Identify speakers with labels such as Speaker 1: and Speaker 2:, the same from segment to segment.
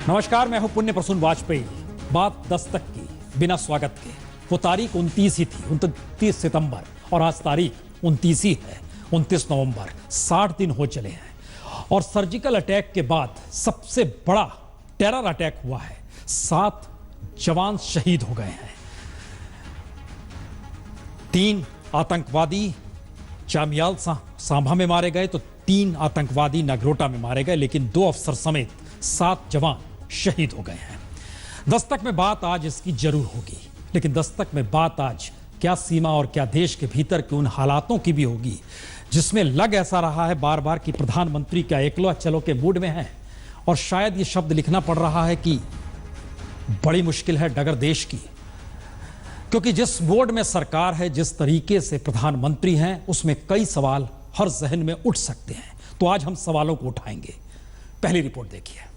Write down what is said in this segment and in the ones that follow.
Speaker 1: नमस्कार, मैं हूं पुण्य प्रसून वाजपेयी। बात दस्तक की, बिना स्वागत के। वो तारीख 29 ही थी, 29 सितंबर, और आज तारीख 29 ही है, 29 नवंबर। 60 दिन हो चले हैं और सर्जिकल अटैक के बाद सबसे बड़ा टेरर अटैक हुआ है। 7 जवान शहीद हो गए हैं। 3 आतंकवादी चामियाल सांभा में मारे गए तो 3 आतंकवादी नगरोटा में मारे गए, लेकिन 2 अफसर समेत 7 जवान शहीद हो गए हैं। दस्तक में बात आज इसकी जरूर होगी, लेकिन दस्तक में बात आज क्या सीमा और क्या देश के भीतर के उन हालातों की भी होगी जिसमें लग ऐसा रहा है बार बार कि प्रधानमंत्री क्या एकला चलो के मूड में है। और शायद ये शब्द लिखना पड़ रहा है कि बड़ी मुश्किल है डगर देश की, क्योंकि जिस मोड में सरकार है, जिस तरीके से प्रधानमंत्री हैं, उसमें कई सवाल हर जहन में उठ सकते हैं। तो आज हम सवालों को उठाएंगे। पहली रिपोर्ट देखिए।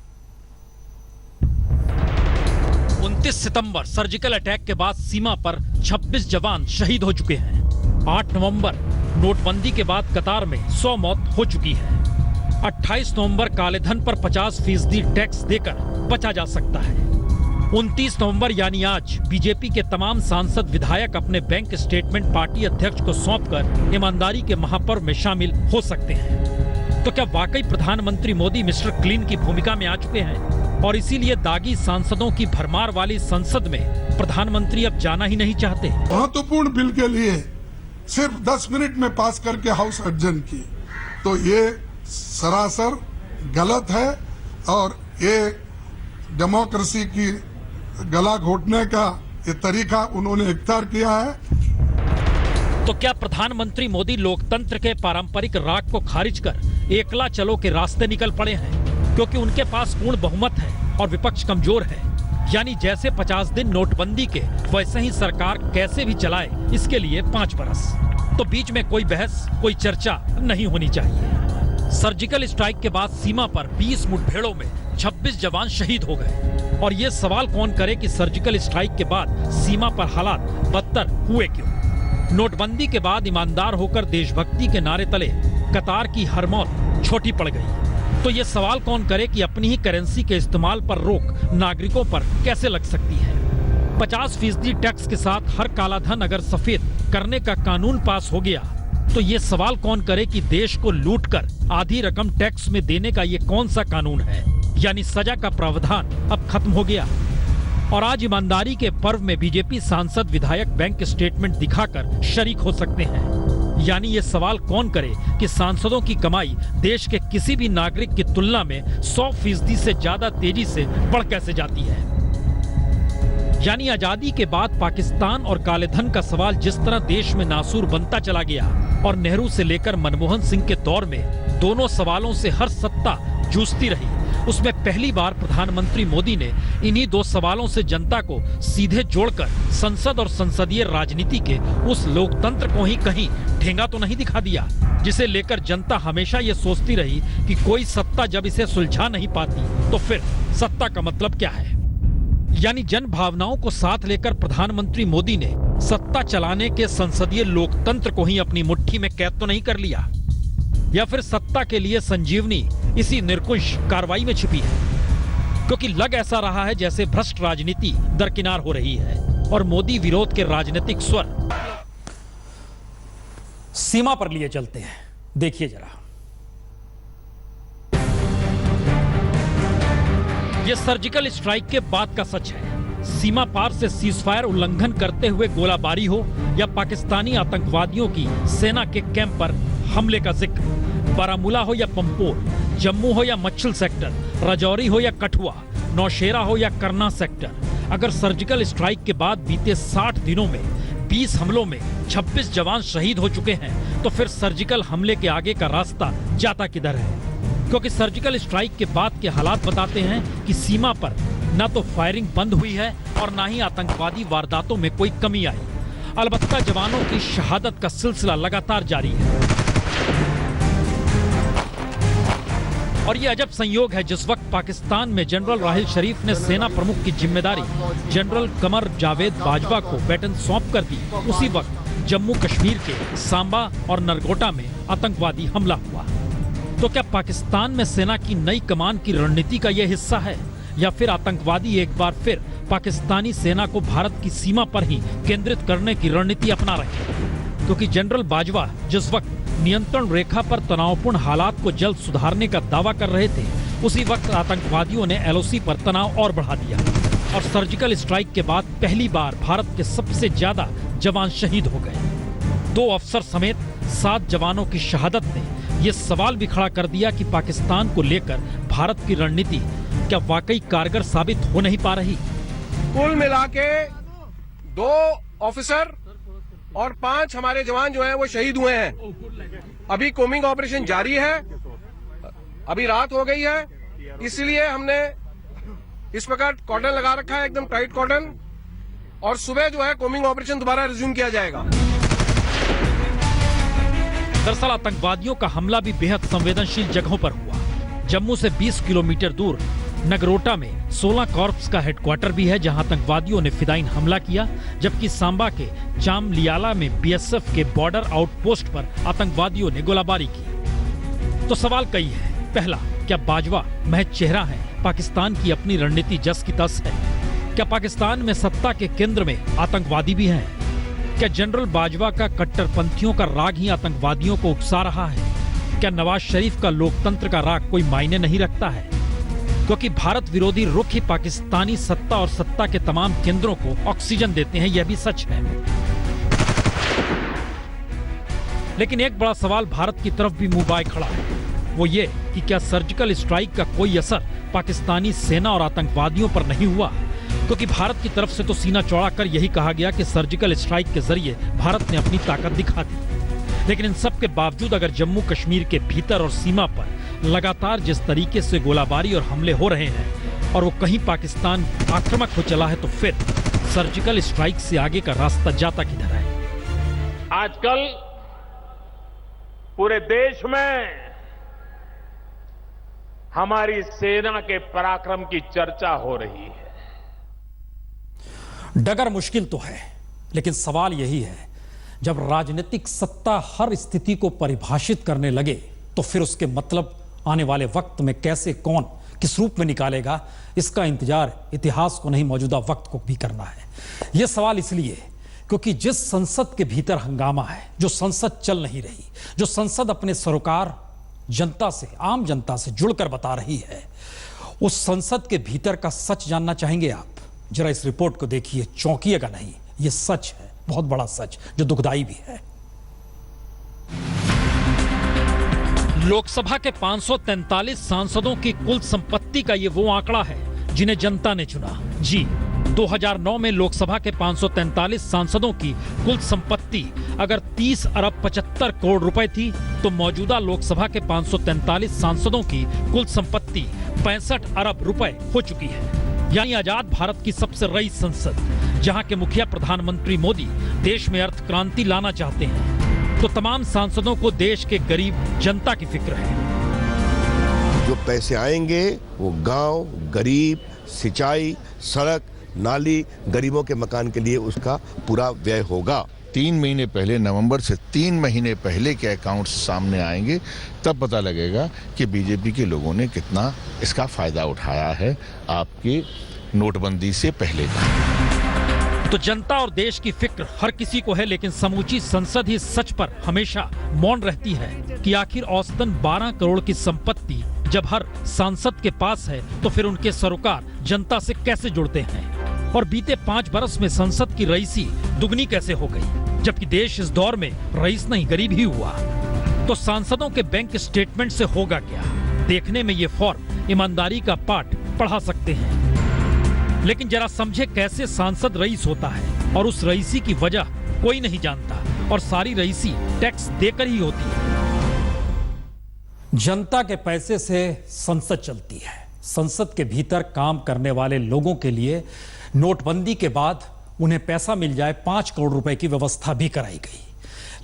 Speaker 1: 29 सितंबर सर्जिकल अटैक के बाद सीमा पर 26 जवान शहीद हो चुके हैं। 8 नवंबर नोटबंदी के बाद कतार में 100 मौत हो चुकी है। 28 नवंबर काले धन पर 50% टैक्स देकर बचा जा सकता है। 29 नवंबर यानी आज बीजेपी के तमाम सांसद विधायक अपने बैंक स्टेटमेंट पार्टी अध्यक्ष को सौंपकर ईमानदारी के महापर्व में शामिल हो सकते हैं। तो क्या वाकई प्रधानमंत्री मोदी मिस्टर क्लीन की भूमिका में आ चुके हैं और इसीलिए दागी सांसदों की भरमार वाली संसद में प्रधानमंत्री अब जाना ही नहीं चाहते?
Speaker 2: महत्वपूर्ण बिल के लिए सिर्फ 10 मिनट में पास करके हाउस अर्जन की, तो ये सरासर गलत है और ये डेमोक्रेसी की गला घोटने का ये तरीका उन्होंने इख्तियार किया है।
Speaker 1: तो क्या प्रधानमंत्री मोदी लोकतंत्र के पारंपरिक राग को खारिज कर एकला चलो के रास्ते निकल पड़े हैं, क्योंकि उनके पास पूर्ण बहुमत है और विपक्ष कमजोर है? यानी जैसे 50 दिन नोटबंदी के, वैसे ही सरकार कैसे भी चलाए, इसके लिए 5 बरस। तो बीच में कोई बहस, कोई चर्चा नहीं होनी चाहिए। सर्जिकल स्ट्राइक के बाद सीमा पर 20 मुठभेड़ों में 26 जवान शहीद हो गए। और ये सवाल कौन करे कि सर्जिकल स्ट्राइक के बाद सीमा पर हालात बदतर हुए क्यों? नोटबंदी के बाद ईमानदार होकर देशभक्ति के नारे तले कतार की हर मौत छोटी पड़ गई। तो ये सवाल कौन करे कि अपनी ही करेंसी के इस्तेमाल पर रोक नागरिकों पर कैसे लग सकती है? 50% टैक्स के साथ हर काला धन अगर सफेद करने का कानून पास हो गया, तो ये सवाल कौन करे कि देश को लूटकर आधी रकम टैक्स में देने का ये कौन सा कानून है? यानी सजा का प्रावधान अब खत्म हो गया। और आज ईमानदारी के पर्व में बीजेपी सांसद विधायक बैंक स्टेटमेंट दिखाकर शरीक हो सकते हैं। यानी ये सवाल कौन करे कि सांसदों की कमाई देश के किसी भी नागरिक की तुलना में 100% से ज्यादा तेजी से बढ़ कैसे जाती है? यानी आजादी के बाद पाकिस्तान और काले धन का सवाल जिस तरह देश में नासूर बनता चला गया और नेहरू से लेकर मनमोहन सिंह के दौर में दोनों सवालों से हर सत्ता जूझती रही, उसमें पहली बार प्रधानमंत्री मोदी ने इन्हीं 2 सवालों से जनता को सीधे जोड़कर संसद और संसदीय राजनीति के उस लोकतंत्र को ही कहीं ठेंगा तो नहीं दिखा दिया, जिसे लेकर जनता हमेशा ये सोचती रही कि कोई सत्ता जब इसे सुलझा नहीं पाती तो फिर सत्ता का मतलब क्या है? यानी जन भावनाओं को साथ लेकर प्रधानमंत्री मोदी ने सत्ता चलाने के संसदीय लोकतंत्र को ही अपनी मुट्ठी में कैद तो नहीं कर लिया, या फिर सत्ता के लिए संजीवनी इसी निरंकुश कार्रवाई में छिपी है? क्योंकि लग ऐसा रहा है जैसे भ्रष्ट राजनीति दरकिनार हो रही है और मोदी विरोध के राजनीतिक स्वर सीमा पर लिए चलते हैं। देखिए जरा, यह सर्जिकल स्ट्राइक के बाद का सच है। सीमा पार से सीजफायर उल्लंघन करते हुए गोलाबारी हो या पाकिस्तानी आतंकवादियों की सेना के कैंप पर हमले का जिक्र, बारामूला हो या पंपोर, जम्मू हो या मच्छल सेक्टर, राजौरी हो या कठुआ, नौशेरा हो या करना सेक्टर, अगर सर्जिकल स्ट्राइक के बाद बीते 60 दिनों में 20 हमलों में 26 जवान शहीद हो चुके हैं, तो फिर सर्जिकल हमले के आगे का रास्ता जाता किधर है? क्योंकि सर्जिकल स्ट्राइक के बाद के हालात बताते हैं कि सीमा पर न तो फायरिंग बंद हुई है और न ही आतंकवादी वारदातों में कोई कमी आई। अलबत्ता जवानों की शहादत का सिलसिला लगातार जारी है। और ये अजब संयोग है, जिस वक्त पाकिस्तान में जनरल राहिल शरीफ ने सेना प्रमुख की जिम्मेदारी जनरल कमर जावेद बाजवा को बैटन सौंप कर दी, उसी वक्त जम्मू कश्मीर के सांबा और नरगोटा में आतंकवादी हमला हुआ। तो क्या पाकिस्तान में सेना की नई कमान की रणनीति का यह हिस्सा है, या फिर आतंकवादी एक बार फिर पाकिस्तानी सेना को भारत की सीमा पर ही केंद्रित करने की रणनीति अपना रहे हैं? क्योंकि जनरल बाजवा जिस वक्त नियंत्रण रेखा पर तनावपूर्ण हालात को जल्द सुधारने का दावा कर रहे थे, उसी वक्त आतंकवादियों ने एलओसी पर तनाव और बढ़ा दिया और सर्जिकल स्ट्राइक के बाद पहली बार भारत के सबसे ज्यादा जवान शहीद हो गए। 2 अफसर समेत 7 जवानों की शहादत ने यह सवाल भी खड़ा कर दिया कि पाकिस्तान को लेकर भारत की रणनीति क्या वाकई कारगर साबित हो नहीं पा रही।
Speaker 3: कुल मिला के 2 ऑफिसर और 5 हमारे जवान जो हैं वो शहीद हुए हैं। अभी कोमिंग ऑपरेशन जारी है, अभी रात हो गई है, इसलिए हमने इस प्रकार कॉर्डन लगा रखा है, एकदम टाइट कॉर्डन, और सुबह जो है कोमिंग ऑपरेशन दोबारा रिज्यूम किया जाएगा।
Speaker 1: दरअसल आतंकवादियों का हमला भी बेहद संवेदनशील जगहों पर हुआ। जम्मू से 20 किलोमीटर दूर नगरोटा में 16 कॉर्प्स का हेडक्वार्टर भी है, जहां आतंकवादियों ने फिदायीन हमला किया, जबकि सांबा के चामलियाला में बीएसएफ के बॉर्डर आउटपोस्ट पर आतंकवादियों ने गोलाबारी की। तो सवाल कई है। पहला, क्या बाजवा महज चेहरा है? पाकिस्तान की अपनी रणनीति जस की तस है? क्या पाकिस्तान में सत्ता के केंद्र में आतंकवादी भी हैं? क्या जनरल बाजवा का कट्टरपंथियों का राग ही आतंकवादियों को उकसा रहा है? क्या नवाज शरीफ का लोकतंत्र का राग कोई मायने नहीं रखता है? क्योंकि भारत विरोधी रुख ही पाकिस्तानी सत्ता और सत्ता के तमाम केंद्रों को ऑक्सीजन देते हैं, यह भी सच है। लेकिन एक बड़ा सवाल भारत की तरफ भी मुंह बाए खड़ा है, वो ये कि क्या सर्जिकल स्ट्राइक का कोई असर पाकिस्तानी सेना और आतंकवादियों पर नहीं हुआ? क्योंकि भारत की तरफ से तो सीना चौड़ा कर यही कहा गया कि सर्जिकल स्ट्राइक के जरिए भारत ने अपनी ताकत दिखा दी। लेकिन इन सब के बावजूद अगर जम्मू कश्मीर के भीतर और सीमा पर लगातार जिस तरीके से गोलाबारी और हमले हो रहे हैं और वो कहीं पाकिस्तान आक्रामक हो चला है, तो फिर सर्जिकल स्ट्राइक से आगे का रास्ता जाता किधर है?
Speaker 4: आजकल पूरे देश में हमारी सेना के पराक्रम की चर्चा हो रही है।
Speaker 1: डगर मुश्किल तो है, लेकिन सवाल यही है, जब राजनीतिक सत्ता हर स्थिति को परिभाषित करने लगे तो फिर उसके मतलब आने वाले वक्त में कैसे, कौन, किस रूप में निकालेगा, इसका इंतजार इतिहास को नहीं मौजूदा वक्त को भी करना है। यह सवाल इसलिए क्योंकि जिस संसद के भीतर हंगामा है, जो संसद चल नहीं रही, जो संसद अपने सरोकार जनता से, आम जनता से जुड़कर बता रही है, उस संसद के भीतर का सच जानना चाहेंगे आप? जरा इस रिपोर्ट को देखिए, चौंकिएगा नहीं, यह सच है, बहुत बड़ा सच, जो दुखदाई भी है। लोकसभा के 543 सांसदों की कुल संपत्ति का ये वो आंकड़ा है जिन्हें जनता ने चुना। जी, 2009 में लोकसभा के 543 सांसदों की कुल संपत्ति अगर 30 अरब 75 करोड़ रुपए थी, तो मौजूदा लोकसभा के 543 सांसदों की कुल संपत्ति 65 अरब रुपए हो चुकी है। यानी आजाद भारत की सबसे रईस संसद, जहां के मुखिया प्रधानमंत्री मोदी देश में अर्थ क्रांति लाना चाहते हैं, तो तमाम सांसदों को देश के गरीब जनता की फिक्र है।
Speaker 5: जो पैसे आएंगे वो गांव, गरीब, सिंचाई, सड़क, नाली, गरीबों के मकान के लिए उसका पूरा व्यय होगा।
Speaker 6: 3 महीने पहले, नवंबर से 3 महीने पहले के अकाउंट्स सामने आएंगे, तब पता लगेगा कि बीजेपी के लोगों ने कितना इसका फायदा उठाया है आपकी नोटबंदी से पहले का।
Speaker 1: तो जनता और देश की फिक्र हर किसी को है, लेकिन समूची संसद ही सच पर हमेशा मौन रहती है कि आखिर औसतन 12 करोड़ की संपत्ति जब हर सांसद के पास है, तो फिर उनके सरोकार जनता से कैसे जुड़ते हैं? और बीते 5 बरस में संसद की रईसी दुगनी कैसे हो गई, जबकि देश इस दौर में रईस नहीं गरीब ही हुआ? तो सांसदों के बैंक स्टेटमेंट से होगा क्या? देखने में ये फॉर्म ईमानदारी का पाठ पढ़ा सकते हैं, लेकिन जरा समझे कैसे सांसद रईस होता है, और उस रईसी की वजह कोई नहीं जानता, और सारी रईसी टैक्स देकर ही होती है। जनता के पैसे से संसद चलती है। संसद के भीतर काम करने वाले लोगों के लिए नोटबंदी के बाद उन्हें पैसा मिल जाए 5 करोड़ रुपए की व्यवस्था भी कराई गई।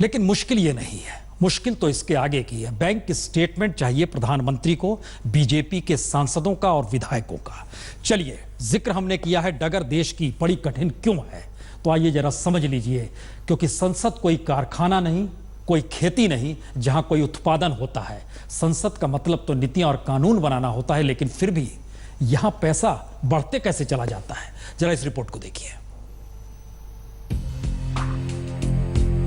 Speaker 1: लेकिन मुश्किल ये नहीं है, मुश्किल तो इसके आगे की है। बैंक स्टेटमेंट चाहिए प्रधानमंत्री को, बीजेपी के सांसदों का और विधायकों का। चलिए, जिक्र हमने किया है डगर देश की बड़ी कठिन क्यों है, तो आइए जरा समझ लीजिए। क्योंकि संसद कोई कारखाना नहीं, कोई खेती नहीं जहां कोई उत्पादन होता है। संसद का मतलब तो नीतियां और कानून बनाना होता है, लेकिन फिर भी यहां पैसा बढ़ते कैसे चला जाता है, जरा इस रिपोर्ट को देखिए।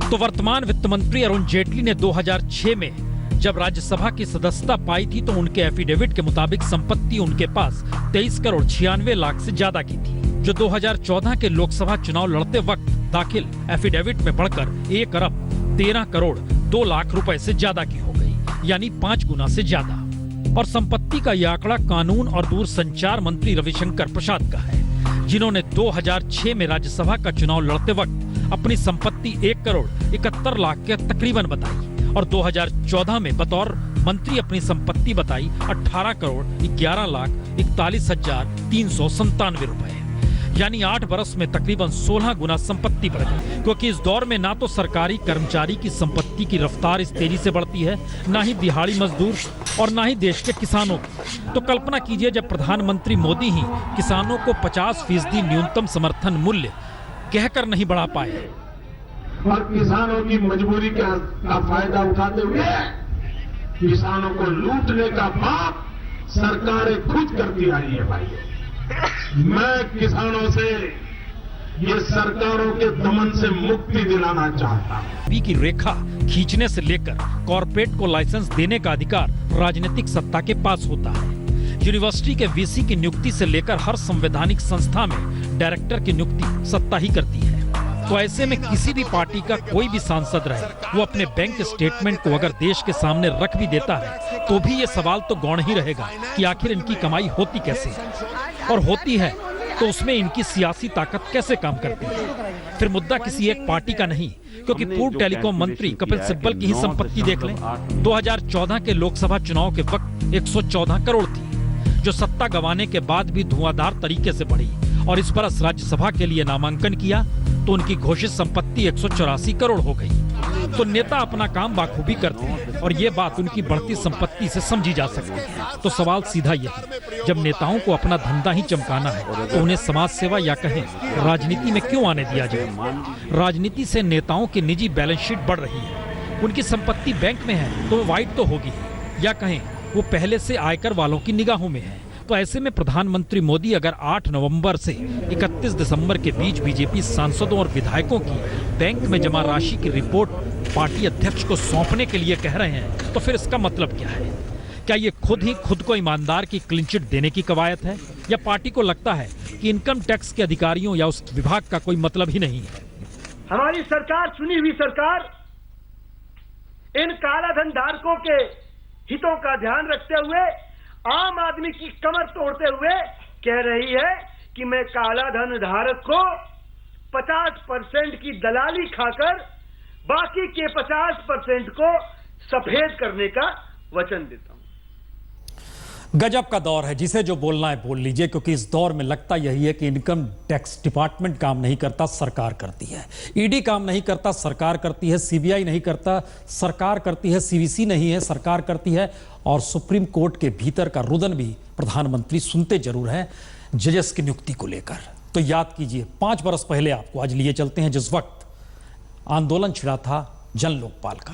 Speaker 1: तो वर्तमान वित्त मंत्री अरुण जेटली ने 2006 में जब राज्यसभा की सदस्यता पाई थी तो उनके एफिडेविट के मुताबिक संपत्ति उनके पास 23 करोड़ 96 लाख से ज्यादा की थी, जो 2014 के लोकसभा चुनाव लड़ते वक्त दाखिल एफिडेविट में बढ़कर 1 अरब 13 करोड़ 2 लाख रुपए से ज्यादा की हो गई, यानी 5 गुना से ज्यादा। और संपत्ति का यह आंकड़ा कानून और दूरसंचार मंत्री रविशंकर प्रसाद का है, जिन्होंने 2006 में राज्यसभा का चुनाव लड़ते वक्त अपनी संपत्ति 1 करोड़ 71 लाख के तकरीबन बताई और 2014 में बतौर मंत्री अपनी संपत्ति बताई 18 करोड़ 11 लाख 41,397 रुपए, यानी 8 बरस में तकरीबन 16 गुना संपत्ति बढ़ गई। क्योंकि इस दौर में ना तो सरकारी कर्मचारी की संपत्ति की रफ्तार इस तेजी से बढ़ती है, ना ही दिहाड़ी मजदूर और ना ही देश के किसानों की। तो कल्पना कीजिए जब प्रधानमंत्री मोदी ही किसानों को 50% न्यूनतम समर्थन मूल्य कहकर नहीं बढ़ा पाए
Speaker 7: और किसानों की मजबूरी का फायदा उठाते हुए किसानों को लूटने का पाप सरकारें खुद करती आ रही है। भाई मैं किसानों से ये सरकारों के दमन से मुक्ति दिलाना चाहता हूं।
Speaker 1: की रेखा खींचने से लेकर कॉर्पोरेट को लाइसेंस देने का अधिकार राजनीतिक सत्ता के पास होता है। यूनिवर्सिटी के वीसी की नियुक्ति से लेकर हर संवैधानिक संस्था में डायरेक्टर की नियुक्ति सत्ता ही करती है। तो ऐसे में किसी भी पार्टी का कोई भी सांसद रहे, वो अपने बैंक स्टेटमेंट को अगर देश के सामने रख भी देता है तो भी ये सवाल तो गौण ही रहेगा कि आखिर इनकी कमाई होती कैसे है, और होती है तो उसमें इनकी सियासी ताकत कैसे काम करती है। फिर मुद्दा किसी एक पार्टी का नहीं, क्योंकि पूर्व टेलीकॉम मंत्री कपिल सिब्बल की ही संपत्ति देख लें। 2014 के लोकसभा चुनाव के वक्त 114 करोड़ थी, जो सत्ता गंवाने के बाद भी धुआंधार तरीके से बढ़ी, और इस बरस राज्यसभा के लिए नामांकन किया तो उनकी घोषित संपत्ति 184 करोड़ हो गई। तो नेता अपना काम बाखूबी करते हैं और ये बात उनकी बढ़ती संपत्ति से समझी जा सकती है। तो सवाल सीधा यही, जब नेताओं को अपना धंधा ही चमकाना है तो उन्हें समाज सेवा या कहें राजनीति में क्यों आने दिया जाए। राजनीति से नेताओं की निजी बैलेंस शीट बढ़ रही है, उनकी संपत्ति बैंक में है तो वो वाइट तो होगी ही, या कहें वो पहले से आयकर वालों की निगाहों में है। तो ऐसे में प्रधानमंत्री मोदी अगर 8 नवंबर से 31 दिसंबर के बीच बीजेपी सांसदों और विधायकों की बैंक में जमा राशि की रिपोर्ट पार्टी अध्यक्ष को सौंपने के लिए कह रहे हैं तो फिर इसका मतलब क्या है? क्या ये खुद को ईमानदार की क्लीन चिट देने की कवायद है, या पार्टी को लगता है कि इनकम टैक्स के अधिकारियों या उस विभाग का कोई मतलब ही नहीं है?
Speaker 8: हमारी सरकार, चुनी हुई सरकार, इन कालाधन धारकों के हितों का ध्यान रखते हुए आम आदमी की कमर तोड़ते हुए कह रही है कि मैं काला धन धारक को 50% की दलाली खाकर बाकी के 50% को सफेद करने का वचन देता हूं।
Speaker 1: गजब का दौर है, जिसे जो बोलना है बोल लीजिए, क्योंकि इस दौर में लगता यही है कि इनकम टैक्स डिपार्टमेंट काम नहीं करता, सरकार करती है। ईडी काम नहीं करता, सरकार करती है। सीबीआई नहीं करता, सरकार करती है। सीवीसी नहीं है, सरकार करती है। और सुप्रीम कोर्ट के भीतर का रुदन भी प्रधानमंत्री सुनते जरूर हैं जजेस की नियुक्ति को लेकर। तो याद कीजिए 5 बरस पहले आपको आज लिए चलते हैं, जिस वक्त आंदोलन छिड़ा था जन लोकपाल का।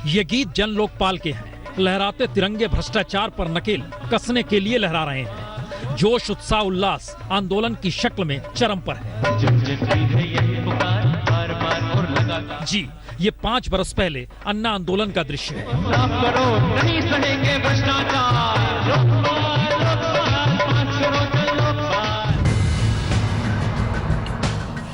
Speaker 1: ये गीत जन लोकपाल के हैं। लहराते तिरंगे भ्रष्टाचार पर नकेल कसने के लिए लहरा रहे हैं। जोश, उत्साह, उल्लास आंदोलन की शक्ल में चरम पर है। जी, ये 5 बरस पहले अन्ना आंदोलन का दृश्य है।
Speaker 9: नहीं सहेंगे भ्रष्टाचार।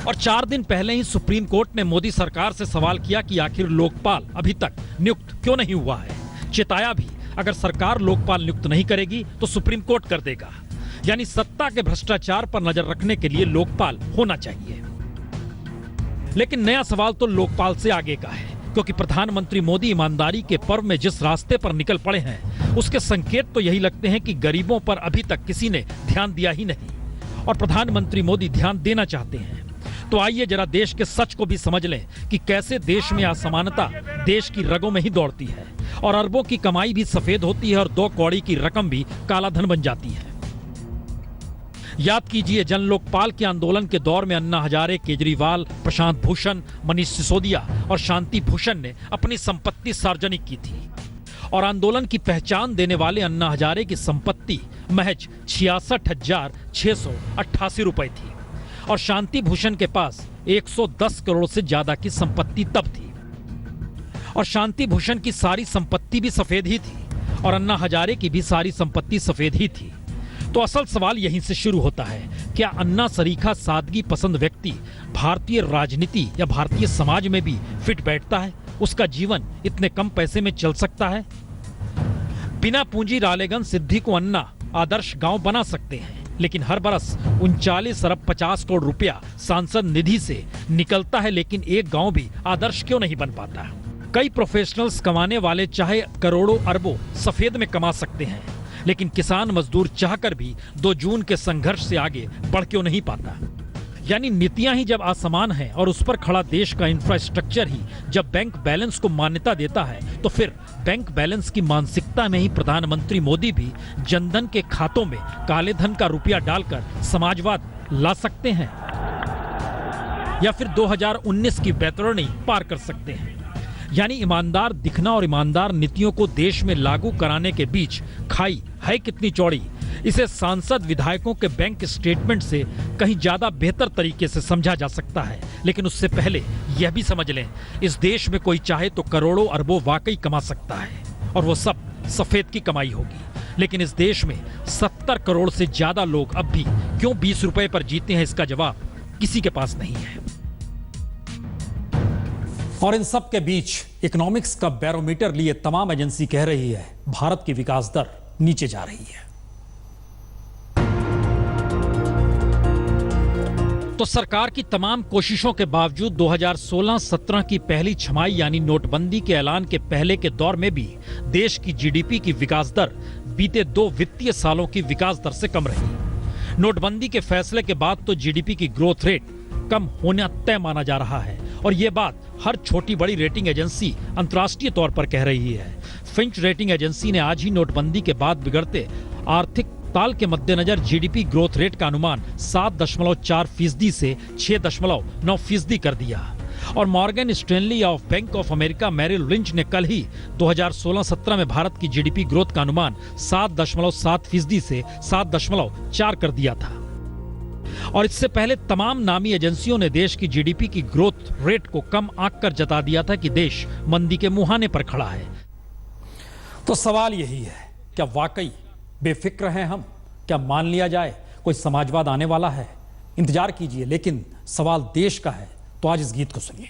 Speaker 1: और 4 दिन पहले ही सुप्रीम कोर्ट ने मोदी सरकार से सवाल किया कि आखिर लोकपाल अभी तक नियुक्त क्यों नहीं हुआ है। चेताया भी, अगर सरकार लोकपाल नियुक्त नहीं करेगी तो सुप्रीम कोर्ट कर देगा। यानी सत्ता के भ्रष्टाचार पर नजर रखने के लिए लोकपाल होना चाहिए। लेकिन नया सवाल तो लोकपाल से आगे का है, क्योंकि प्रधानमंत्री मोदी ईमानदारी के पर्व में जिस रास्ते पर निकल पड़े हैं उसके संकेत तो यही लगते हैं कि गरीबों पर अभी तक किसी ने ध्यान दिया ही नहीं, और प्रधानमंत्री मोदी ध्यान देना चाहते हैं। तो आइए जरा देश के सच को भी समझ लें कि कैसे देश में असमानता देश की रगों में ही दौड़ती है, और अरबों की कमाई भी सफेद होती है और 2 कौड़ी की रकम भी काला धन बन जाती है। याद कीजिए, जन लोकपाल के आंदोलन के दौर में अन्ना हजारे, केजरीवाल, प्रशांत भूषण, मनीष सिसोदिया और शांति भूषण ने अपनी संपत्ति सार्वजनिक की थी। और आंदोलन की पहचान देने वाले अन्ना हजारे की संपत्ति महज 66,688 रुपए थी और शांति भूषण के पास 110 करोड़ से ज्यादा की संपत्ति तब थी। और शांति भूषण की सारी संपत्ति भी सफेद ही थी और अन्ना हजारे की भी सारी संपत्ति सफेद ही थी। तो असल सवाल यहीं से शुरू होता है, क्या अन्ना सरीखा सादगी पसंद व्यक्ति भारतीय राजनीति या भारतीय समाज में भी फिट बैठता है? उसका जीवन इतने कम पैसे में चल सकता है? बिना पूंजी रालेगन सिद्धि को अन्ना आदर्श गांव बना सकते हैं, लेकिन हर बरस 39 अरब 50 करोड़ रुपया सांसद निधि से निकलता है, लेकिन एक गांव भी आदर्श क्यों नहीं बन पाता? कई प्रोफेशनल्स कमाने वाले चाहे करोड़ों अरबों सफेद में कमा सकते हैं, लेकिन किसान मजदूर चाहकर भी 2 जून के संघर्ष से आगे बढ़ क्यों नहीं पाता? यानी नीतियां ही जब असमान हैं और उस पर खड़ा देश का इंफ्रास्ट्रक्चर ही जब बैंक बैलेंस को मान्यता देता है, तो फिर बैंक बैलेंस की मानसिकता में ही प्रधानमंत्री मोदी भी जनधन के खातों में काले धन का रुपया डालकर समाजवाद ला सकते हैं या फिर 2019 की बैतरणी पार कर सकते हैं। यानी ईमानदार दिखना और ईमानदार नीतियों को देश में लागू कराने के बीच खाई है कितनी चौड़ी, इसे सांसद विधायकों के बैंक स्टेटमेंट से कहीं ज्यादा बेहतर तरीके से समझा जा सकता है। लेकिन उससे पहले यह भी समझ लें, इस देश में कोई चाहे तो करोड़ों अरबों वाकई कमा सकता है और वो सब सफेद की कमाई होगी। लेकिन इस देश में 70 करोड़ से ज्यादा लोग अब भी क्यों 20 रुपए पर जीते हैं, इसका जवाब किसी के पास नहीं है। और इन सब के बीच इकोनॉमिक्स का बैरोमीटर लिए तमाम एजेंसी कह रही है भारत की विकास दर नीचे जा रही है। तो सरकार की तमाम कोशिशों के बावजूद 2016-17 की पहली छमाही यानी नोटबंदी के ऐलान के पहले के दौर में भी देश की जीडीपी की विकास दर बीते 2 वित्तीय सालों की विकास दर से कम रही। नोटबंदी के फैसले के बाद तो जीडीपी की ग्रोथ रेट कम होना तय माना जा रहा है और ये बात हर छोटी बड़ी रेटिंग एजेंसी अंतर्राष्ट्रीय तौर पर कह रही है। फिंच रेटिंग एजेंसी ने आज ही नोटबंदी के बाद बिगड़ते आर्थिक ताल के मद्देनजर जीडीपी ग्रोथ रेट का अनुमान 7.4% से 6.9% कर दिया। और Morgan Stanley of bank of America Merrill lynch ने कल ही 2016-17 में भारत की जीडीपी ग्रोथ का अनुमान 7.7% से 7.4 कर दिया था। और इससे पहले तमाम नामी एजेंसियों ने देश की जीडीपी की ग्रोथ रेट को कम आंक कर जता दिया था कि देश मंदी के मुहाने पर खड़ा है। तो सवाल यही है, क्या वाकई बेफिक्र हैं हम? क्या मान लिया जाए कोई समाजवाद आने वाला है? इंतजार कीजिए, लेकिन सवाल देश का है। तो आज इस गीत को सुनिए।